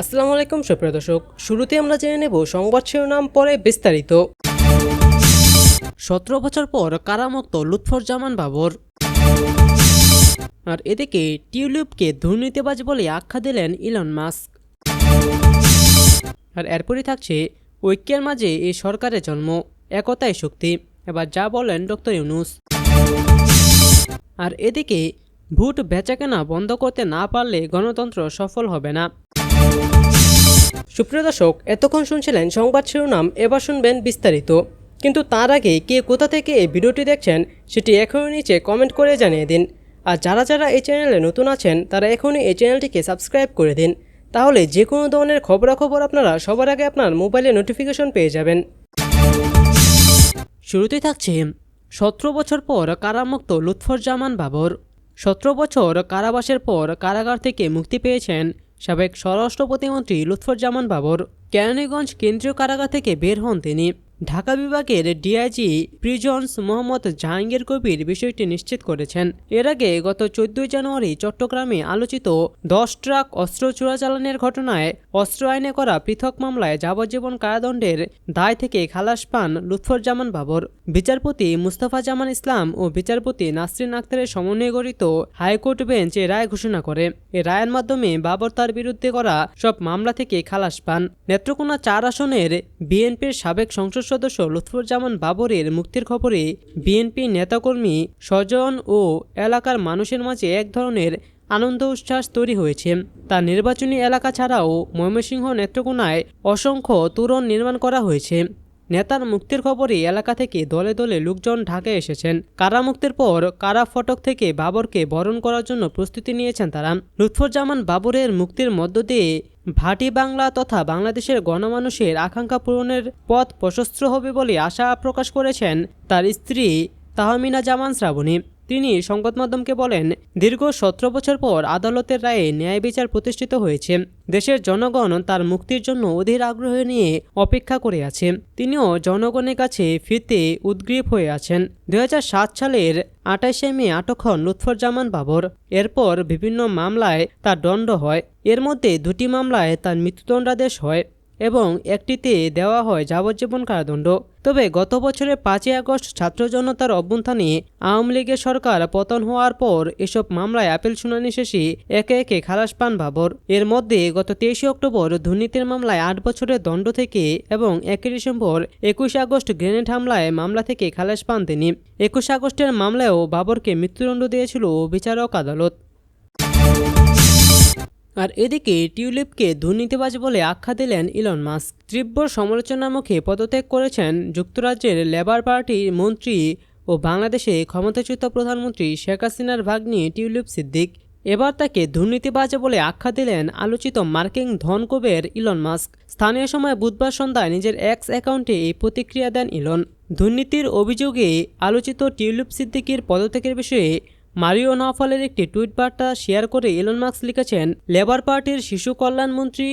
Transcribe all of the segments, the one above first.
আসসালামু আলাইকুম সুপ্রিয় দর্শক, শুরুতে আমরা জেনে নেব সংবাদ শিরোনাম, পরে বিস্তারিত। 17 বছর পর কারামুক্ত লুৎফুজ্জামান বাবর। আর এদিকে টিউলিপকে দুর্নীতিবাজ বলে আখ্যা দিলেন ইলন মাস্ক। আর এরপরই থাকছে ঐক্যের মাঝে এই সরকারের জন্ম, একতাই শক্তি। এবার যা বলেন ডক্টর ইউনূস। আর এদিকে ভোট বেচাকেনা বন্ধ করতে না পারলে গণতন্ত্র সফল হবে না। সুপ্রিয় দর্শক, এতক্ষণ শুনছিলেন সংবাদ শিরোনাম, এবার শুনবেন বিস্তারিত। কিন্তু তার আগে কে কোথা থেকে এই ভিডিওটি দেখছেন সেটি এখনই নিচে কমেন্ট করে জানিয়ে দিন। আর যারা যারা এই চ্যানেলে নতুন আছেন তারা এখনই এই চ্যানেলটিকে সাবস্ক্রাইব করে দিন, তাহলে যে কোনো ধরনের খবরাখবর আপনারা সবার আগে আপনার মোবাইলে নোটিফিকেশন পেয়ে যাবেন। শুরুতেই থাকছে 17 বছর পর কারামুক্ত লুৎফুজ্জামান বাবর। 17 বছর কারাবাসের পর কারাগার থেকে মুক্তি পেয়েছেন সাবেক স্বরাষ্ট্র প্রতিমন্ত্রী লুৎফুজ্জামান বাবর। কেরানীগঞ্জ কেন্দ্রীয় কারাগার থেকে বের হন তিনি। ঢাকা বিভাগের ডিআইজি প্রিজনস মোহাম্মদ জাহাঙ্গীর কবির বিষয়টি নিশ্চিত করেছেন। এর আগে গত 14 জানুয়ারি চট্টগ্রামে আলোচিত 10 ট্রাক অস্ত্র চোরাচালানের ঘটনায় অস্ত্র আইনে করা পৃথক মামলায় যাবজ্জীবন কারাদণ্ডের দায় থেকে খালাস পান লুৎফুজ্জামান বাবর। বিচারপতি মুস্তাফা জামান ইসলাম ও বিচারপতি নাসরিন আক্তারের সমন্বয়ে গঠিত হাইকোর্ট বেঞ্চ এ রায় ঘোষণা করে। এ রায়ের মাধ্যমে বাবর তার বিরুদ্ধে করা সব মামলা থেকে খালাস পান। নেত্রকোনা 4 আসনের বিএনপির সাবেক সংসদ সদস্য লুৎফুজ্জামান বাবরের মুক্তির খবরে বিএনপি নেতাকর্মী, স্বজন ও এলাকার মানুষের মাঝে এক ধরনের আনন্দ উচ্ছ্বাস তৈরি হয়েছে। তার নির্বাচনী এলাকা ছাড়াও ময়মনসিংহ, নেত্রকোনায় অসংখ্য তোরণ নির্মাণ করা হয়েছে। নেতার মুক্তির খবরে এলাকা থেকে দলে দলে লোকজন ঢাকায় এসেছেন। কারামুক্তির পর কারা ফটক থেকে বাবরকে বরণ করার জন্য প্রস্তুতি নিয়েছেন তারা। লুৎফুজ্জামান বাবরের মুক্তির মধ্য দিয়ে ভাটি বাংলা তথা বাংলাদেশের গণমানুষের আকাঙ্ক্ষা পূরণের পথ প্রশস্ত হবে বলে আশা প্রকাশ করেছেন তার স্ত্রী তাহমিনা জামান শ্রাবণী। তিনি সংবাদ মাধ্যমকে বলেন, দীর্ঘ 17 বছর পর আদালতের রায়ে ন্যায় বিচার প্রতিষ্ঠিত হয়েছে। দেশের জনগণ তার মুক্তির জন্য অধীর আগ্রহ নিয়ে অপেক্ষা করে আছে। তিনিও জনগণের কাছে ফিরতে উদ্গ্রীব হয়ে আছেন। 2007 সালের 28শে মে আটক হন লুৎফুজ্জামান বাবর। এরপর বিভিন্ন মামলায় তার দণ্ড হয়। এর মধ্যে 2টি মামলায় তার মৃত্যুদণ্ডাদেশ হয় এবং একটিতে দেওয়া হয় যাবজ্জীবন কারাদণ্ড। তবে গত বছরের 5ই আগস্ট ছাত্র জনতার অভ্যুত্থানে আওয়ামী লীগের সরকার পতন হওয়ার পর এসব মামলায় আপিল শুনানি শেষে একে একে খালাস পান বাবর। এর মধ্যে গত 23 অক্টোবর দুর্নীতির মামলায় 8 বছরের দণ্ড থেকে এবং 1 ডিসেম্বর 21 আগস্ট গ্রেনেড হামলায় মামলা থেকে খালাস পান তিনি। 21 আগস্টের মামলায়ও বাবরকে মৃত্যুদণ্ড দিয়েছিল বিচারক আদালত। আর এদিকে টিউলিপকে দুর্নীতিবাজ বলে আখ্যা দিলেন ইলন মাস্ক। তীব্র সমালোচনার মুখে পদত্যাগ করেছেন যুক্তরাজ্যের লেবার পার্টির মন্ত্রী ও বাংলাদেশে ক্ষমতাচ্যুত প্রধানমন্ত্রী শেখ হাসিনার ভাগ্নি টিউলিপ সিদ্দিক। এবার তাকে দুর্নীতিবাজ বলে আখ্যা দিলেন আলোচিত মার্কিন ধনকুবের ইলন মাস্ক। স্থানীয় সময় বুধবার সন্ধ্যায় নিজের এক্স অ্যাকাউন্টে এই প্রতিক্রিয়া দেন ইলন। দুর্নীতির অভিযোগে আলোচিত টিউলিপ সিদ্দিকের পদত্যাগের বিষয়ে মারিও নওফালের একটি টুইট বার্তা শেয়ার করে ইলন মাস্ক লিখেছেন, লেবার পার্টির শিশু কল্যাণ মন্ত্রী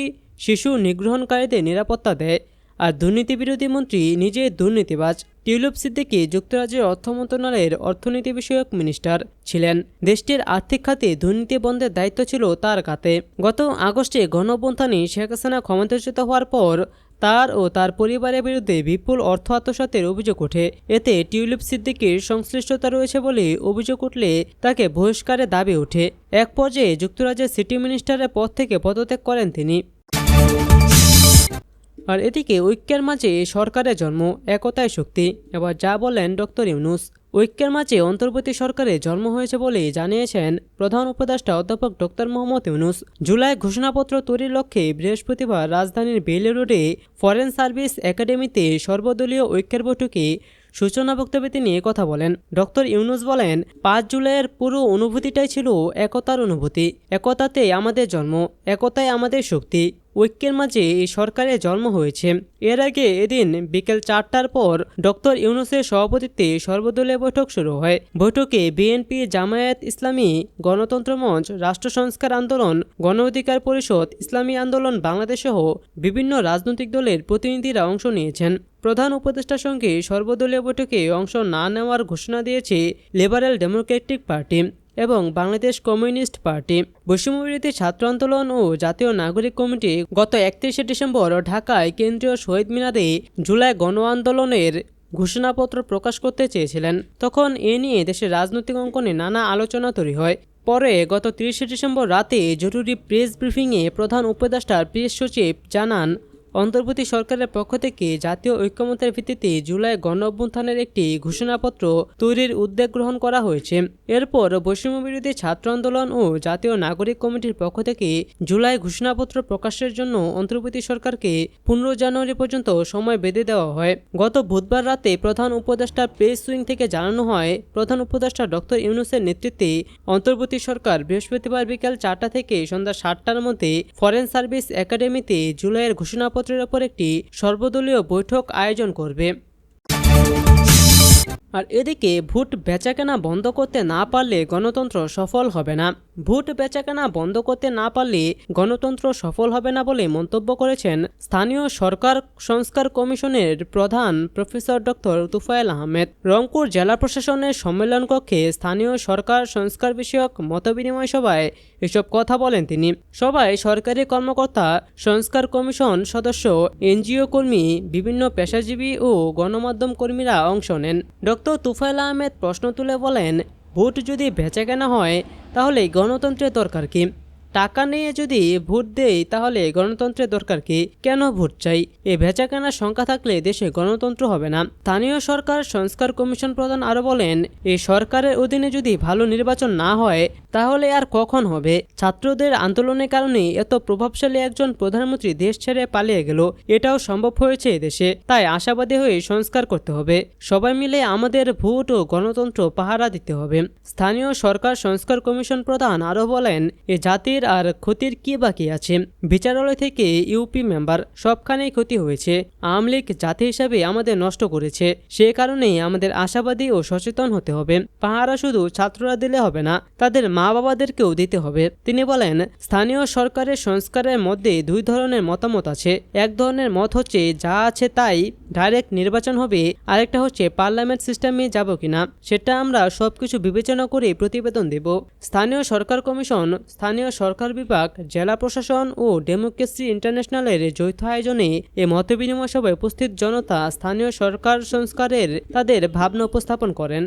শিশু নিগ্রহণকারীদের নিরাপত্তা দেয়, আর দুর্নীতিবিরোধী মন্ত্রী নিজে দুর্নীতিবাজ। টিউলিপ সিদ্দিকি যুক্তরাজ্যের অর্থ মন্ত্রণালয়ের অর্থনীতি বিষয়ক মিনিস্টার ছিলেন। দেশটির আর্থিক খাতে দুর্নীতি বন্ধের দায়িত্ব ছিল তার কাঁধে। গত আগস্টে গণঅভ্যুত্থানে শেখ হাসিনা ক্ষমতাচ্যুত হওয়ার পর তার ও তার পরিবারের বিরুদ্ধে বিপুল অর্থ আত্মসাতের অভিযোগ ওঠে। এতে টিউলিপ সিদ্দিকির সংশ্লিষ্টতা রয়েছে বলে অভিযোগ উঠলে তাকে বহিষ্কারের দাবি ওঠে। এক পর্যায়ে যুক্তরাজ্যের সিটি মিনিস্টারের পদ থেকে পদত্যাগ করেন তিনি। আর এদিকে ঐক্যের মাঝে সরকারের জন্ম, একতায় শক্তি। এবার যা বলেন ডক্টর ইউনূস। ঐক্যের মাঝে অন্তর্বর্তী সরকারের জন্ম হয়েছে বলে জানিয়েছেন প্রধান উপদেষ্টা অধ্যাপক ডক্টর মোহাম্মদ ইউনূস। জুলাই ঘোষণাপত্র তৈরির লক্ষ্যে বৃহস্পতিবার রাজধানীর বেইলি রোডে ফরেন সার্ভিস একাডেমিতে সর্বদলীয় ঐক্যের বৈঠকে সূচনা বক্তব্যে তিনি কথা বলেন। ডক্টর ইউনূস বলেন, 5 জুলাইয়ের পুরো অনুভূতিটাই ছিল একতার অনুভূতি। একতাতেই আমাদের জন্ম, একতাই আমাদের শক্তি। ঐক্যের মাঝে এই সরকারের জন্ম হয়েছে। এর আগে এদিন বিকেল 4টার পর ডক্টর ইউনূসের সভাপতিত্বে সর্বদলীয় বৈঠক শুরু হয়। বৈঠকে বিএনপি, জামায়াত ইসলামী, গণতন্ত্র মঞ্চ, রাষ্ট্র সংস্কার আন্দোলন, গণ অধিকার পরিষদ, ইসলামী আন্দোলন বাংলাদেশ সহ বিভিন্ন রাজনৈতিক দলের প্রতিনিধিরা অংশ নিয়েছেন। প্রধান উপদেষ্টার সঙ্গে সর্বদলীয় বৈঠকে অংশ না নেওয়ার ঘোষণা দিয়েছে লিবারেল ডেমোক্রেটিক পার্টি। এবং বাংলাদেশ কমিউনিস্ট পার্টি। বৈষম্যবিরোধী ছাত্র আন্দোলন ও জাতীয় নাগরিক কমিটি গত 31শে ডিসেম্বর ঢাকায় কেন্দ্রীয় শহীদ মিনারে জুলাই গণ আন্দোলনের ঘোষণাপত্র প্রকাশ করতে চেয়েছিলেন। তখন এ নিয়ে দেশের রাজনৈতিক অঙ্গনে নানা আলোচনা তৈরি হয়। পরে গত 30শে ডিসেম্বর রাতে জরুরি প্রেস ব্রিফিংয়ে প্রধান উপদেষ্টা প্রেস সচিব জানান, অন্তর্বর্তী সরকারের পক্ষ থেকে জাতীয় ঐক্যমত্যের ভিত্তিতে জুলাই গণ অভ্যুত্থানের একটি ঘোষণাপত্র তৈরির উদ্যোগ গ্রহণ করা হয়েছে। এরপর বৈষম্যবিরোধী ছাত্র আন্দোলন ও জাতীয় নাগরিক কমিটির পক্ষ থেকে জুলাই ঘোষণাপত্র প্রকাশের জন্য অন্তর্বর্তী সরকারকে 15 জানুয়ারি পর্যন্ত সময় বেঁধে দেওয়া হয়। গত বুধবার রাতে প্রধান উপদেষ্টা প্রেস উইং থেকে জানানো হয়, প্রধান উপদেষ্টা ডক্টর ইউনূসের নেতৃত্বে অন্তর্বর্তী সরকার বৃহস্পতিবার বিকেল 4টা থেকে সন্ধ্যা 7টার মধ্যে ফরেন সার্ভিস একাডেমিতে জুলাইয়ের ঘোষণাপত্রের ওপর একটি সর্বদলীয় বৈঠক আয়োজন করবে। আর এদিকে ভোট বেচাকেনা বন্ধ করতে না পারলে গণতন্ত্র সফল হবে না। ভোট বেচাকেনা বন্ধ করতে না পারলে গণতন্ত্র সফল হবে না বলে মন্তব্য করেছেন স্থানীয় সরকার সংস্কার কমিশনের প্রধান প্রফেসর ডক্টর তুফায়েল আহমেদ। রংপুর জেলা প্রশাসনের সম্মেলন কক্ষে স্থানীয় সরকার সংস্কার বিষয়ক মতবিনিময় সভায় এসব কথা বলেন তিনি। সভায় সরকারি কর্মকর্তা, সংস্কার কমিশন সদস্য, এনজিও কর্মী, বিভিন্ন পেশাজীবী ও গণমাধ্যম কর্মীরা অংশ নেন। ডক্টর তুফায়েল আহমেদ প্রশ্ন তুলে বলেন, ভোট যদি বেচাকেনা হয় তাহলে গণতন্ত্রের দরকার কি? টাকা নিয়ে যদি ভোট দেই তাহলে গণতন্ত্রের দরকার কি? কেন ভোট চাই? এই বেচাকেনার সংখ্যা থাকলে দেশে গণতন্ত্র হবে না। স্থানীয় সরকার সংস্কার কমিশন প্রধান আরও বলেন, এই সরকারের অধীনে যদি ভালো নির্বাচন না হয় তাহলে আর কখন হবে? ছাত্রদের আন্দোলনের কারণে এত প্রভাবশালী একজন প্রধানমন্ত্রী দেশ ছেড়ে পালিয়ে গেল, এটাও সম্ভব হয়েছে দেশে। তাই আশাবাদী হয়ে সংস্কার করতে হবে। সবাই মিলে আমাদের ভোট ও গণতন্ত্র পাহারা দিতে হবে। স্থানীয় সরকার সংস্কার কমিশন প্রধান আরও বলেন, এ জাতির আর ক্ষতির কি বাকি আছে? বিচারালয় থেকে ইউপি মেম্বার, সবখানেই ক্ষতি হয়েছে। আওয়ামী লীগ জাতি হিসাবে আমাদের নষ্ট করেছে। সে কারণেই আমাদের আশাবাদী ও সচেতন হতে হবে। পাহারা শুধু ছাত্ররা দিলে হবে না, তাদের মা বাবাদেরকেও দিতে হবে। তিনি বলেন, স্থানীয় সরকারের সংস্কারের মধ্যে দুই ধরনের মতামত আছে। এক ধরনের মত হচ্ছে যা আছে তাই ডাইরেক্ট নির্বাচন হবে, আরেকটা হচ্ছে পার্লামেন্ট সিস্টেমে যাব কিনা। সেটা আমরা সবকিছু বিবেচনা করে প্রতিবেদন দেব। স্থানীয় সরকার কমিশন, স্থানীয় সরকার বিভাগ, জেলা প্রশাসন ও ডেমোক্রেসি ইন্টারন্যাশনালের যৌথ আয়োজনে এ মতবিনিময় সভায় উপস্থিত জনতা স্থানীয় সরকার সংস্কারের তাদের ভাবনা উপস্থাপন করেন।